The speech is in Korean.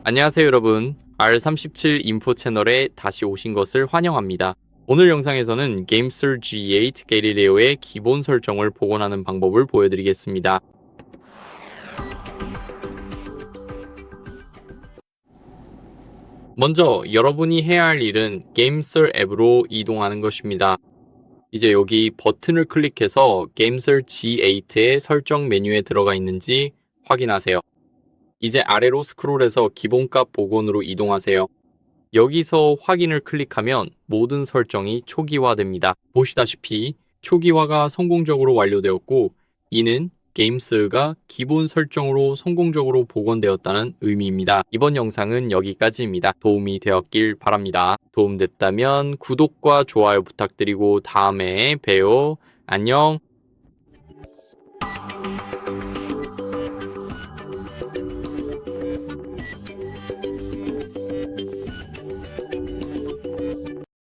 안녕하세요 여러분, R37 인포 채널에 다시 오신 것을 환영합니다. 오늘 영상에서는 GameSir G8 Galileo의 기본 설정을 복원하는 방법을 보여드리겠습니다. 먼저 여러분이 해야 할 일은 GameSir 앱으로 이동하는 것입니다. 이제 여기 버튼을 클릭해서 GameSir G8의 설정 메뉴에 들어가 있는지 확인하세요. 이제 아래로 스크롤해서 기본값 복원으로 이동하세요. 여기서 확인을 클릭하면 모든 설정이 초기화됩니다. 보시다시피 초기화가 성공적으로 완료되었고, 이는 GameSir가 기본 설정으로 성공적으로 복원되었다는 의미입니다. 이번 영상은 여기까지입니다. 도움이 되었길 바랍니다. 도움됐다면 구독과 좋아요 부탁드리고 다음에 봬요. 안녕.